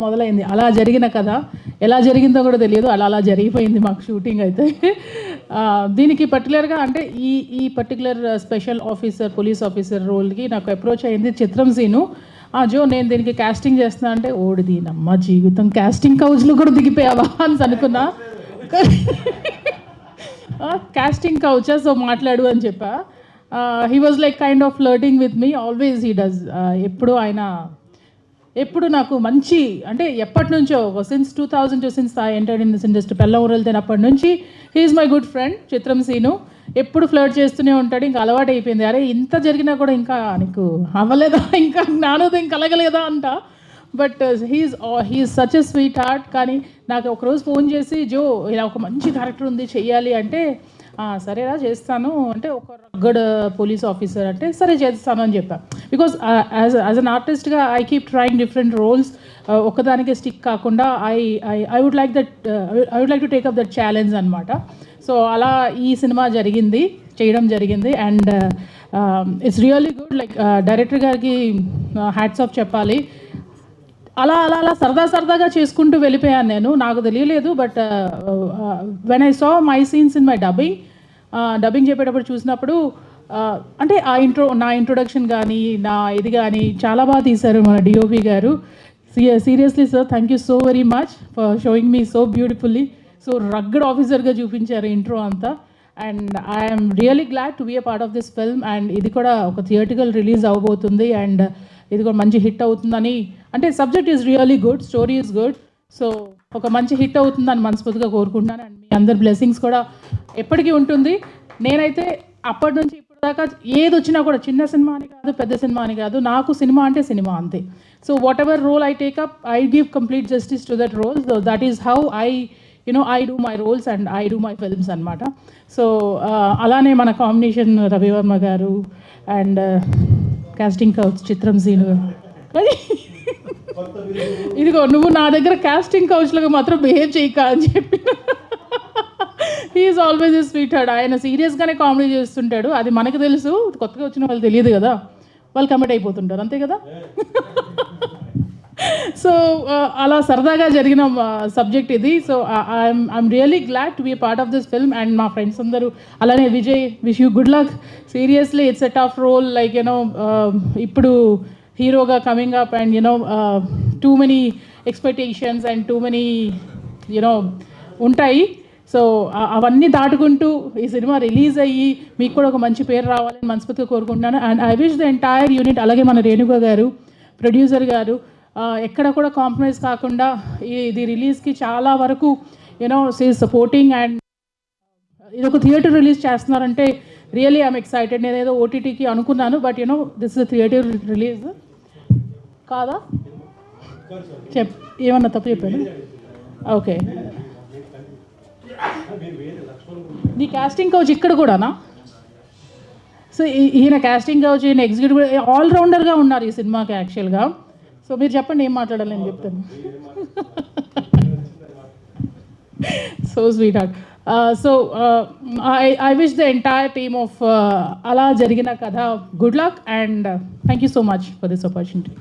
మొదలైంది. అలా జరిగిన కథ. ఎలా జరిగిందో కూడా తెలియదు. అలా జరిగిపోయింది మాకు షూటింగ్ అయితే. దీనికి పర్టిక్యులర్‌గా అంటే ఈ particular special officer, police officer రోల్‌కి నాకు అప్రోచ్ అయింది చిత్రం సీను. జో నేను దీనికి కాస్టింగ్ చేస్తున్నా అంటే, ఓడిది నమ్మ జీవితం కాస్టింగ్ కౌచ్‌లో కూడా దిగిపోయావా అని అనుకున్నా. కాస్టింగ్ కౌచా సో మాట్లాడు అని చెప్పా. He was like kind of flirting with me. Always he does. ఎప్పుడు నాకు మంచి అంటే ఎప్పటి నుంచో since 2002 since I entered in this industry పెళ్ళ ఊరెళ్తాను అప్పటి నుంచి హీఈస్ మై గుడ్ ఫ్రెండ్ చిత్రం సీను. ఎప్పుడు ఫ్లర్ట్ చేస్తూనే ఉంటాడు. ఇంకా అలవాటు అయిపోయింది. అరే ఇంత జరిగినా కూడా ఇంకా నీకు అవ్వలేదా, ఇంకా జ్ఞానోదయం కలగలేదా అంట. But he's such a sweetheart. కానీ నాకు ఒకరోజు ఫోన్ చేసి, జో ఇలా ఒక మంచి క్యారెక్టర్ ఉంది చెయ్యాలి అంటే, సరేరా చేస్తాను అంటే, ఒక రగ్గడ్ పోలీస్ ఆఫీసర్ అంటే సరే చేస్తాను అని చెప్పా. బికాజ్ యాజ్ అన్ ఆర్టిస్ట్గా I keep trying different roles. ఒకదానికే స్టిక్ కాకుండా I would like to take up that challenge అనమాట. సో అలా ఈ సినిమా చేయడం జరిగింది. And it's really good. Like director గారికి హ్యాట్స్ ఆఫ్ చెప్పాలి. అలా సరదాగా చేసుకుంటూ వెళ్ళిపోయాను నేను. నాకు తెలియలేదు. But when I saw my scenes in my dubbing చెప్పేటప్పుడు చూసినప్పుడు అంటే నా ఇంట్రొడక్షన్ కానీ ఇది కానీ చాలా బాగా తీశారు మన డిఓపి గారు. Seriously sir, thank you so very much for showing me so beautifully. So rugged ఆఫీసర్గా చూపించారు ఇంట్రో అంతా. And I'm really glad to be a part of this film. And ఇది కూడా ఒక థియేటికల్ రిలీజ్ అవ్వబోతుంది. అండ్ ఇది కూడా మంచి హిట్ అవుతుందని, అంటే subject is really good, story is good. So ఒక మంచి హిట్ అవుతుందని మనస్ఫూర్తిగా కోరుకుంటున్నాను. అండ్ మీ అందరి బ్లెస్సింగ్స్ కూడా ఎప్పటికీ ఉంటుంది. నేనైతే అప్పటి నుంచి ఇప్పుడు దాకా ఏది వచ్చినా కూడా, చిన్న సినిమా అని కాదు, పెద్ద సినిమా అని కాదు, నాకు సినిమా అంటే సినిమా అంతే. So whatever role I take up, I give complete justice to that role. That is how I do my roles and I do my films అనమాట. సో అలానే మన కాంబినేషన్ రవివర్మ గారు అండ్ కాస్టింగ్ కౌచ్ చిత్రం scene. ఇదిగో నువ్వు నా దగ్గర casting కౌచ్లుగా మాత్రం బిహేవ్ చేయక అని చెప్పి. He's always a sweetheart. ఆయన సీరియస్గానే కామెడీ చేస్తుంటాడు. అది మనకు తెలుసు, కొత్తగా వచ్చిన వాళ్ళు తెలియదు కదా, వాళ్ళు కమిట్ అయిపోతుంటారు అంతే కదా. సో అలా సరదాగా జరిగిన సబ్జెక్ట్ ఇది. So I'm really glad to be part of this film. And మా ఫ్రెండ్స్ అందరూ అలానే Vijay, wish you good luck. Seriously it's a tough role. Like ఇప్పుడు హీరోగా coming up and too many expectations and too many ఉంటాయి. So అవన్నీ దాటుకుంటూ ఈ cinema release అయ్యి మీకు కూడా ఒక మంచి పేరు రావాలని మనస్ఫూర్తిగా కోరుకుంటున్నాను. And I wish the entire unit, అలాగే మన రేణుక గారు ప్రొడ్యూసర్ గారు ఎక్కడ కూడా కాంప్రమైజ్ కాకుండా ఇది రిలీజ్కి చాలా వరకు సపోర్టింగ్. అండ్ ఇది ఒక థియేటర్ రిలీజ్ చేస్తున్నారంటే రియలీ ఐఎమ్ ఎక్సైటెడ్. నేనేదో ఓటీటీకి అనుకున్నాను, but this is theatre release కాదా? ఏమన్నా తప్పు చెప్పాను? ఓకే. నీ కాస్టింగ్ కౌచ్ ఇక్కడ కూడానా? సో ఈయన కాస్టింగ్ కౌచ్, ఈయన ఎగ్జిక్యూటివ్, ఆల్రౌండర్గా ఉన్నారు ఈ సినిమాకి యాక్చువల్గా. సో మీరు చెప్పండి ఏం మాట్లాడాలి నేను చెప్తాను. So sweet heart. So I wish the entire team of అలా జరిగిన కథ good luck. And thank you so much for this opportunity.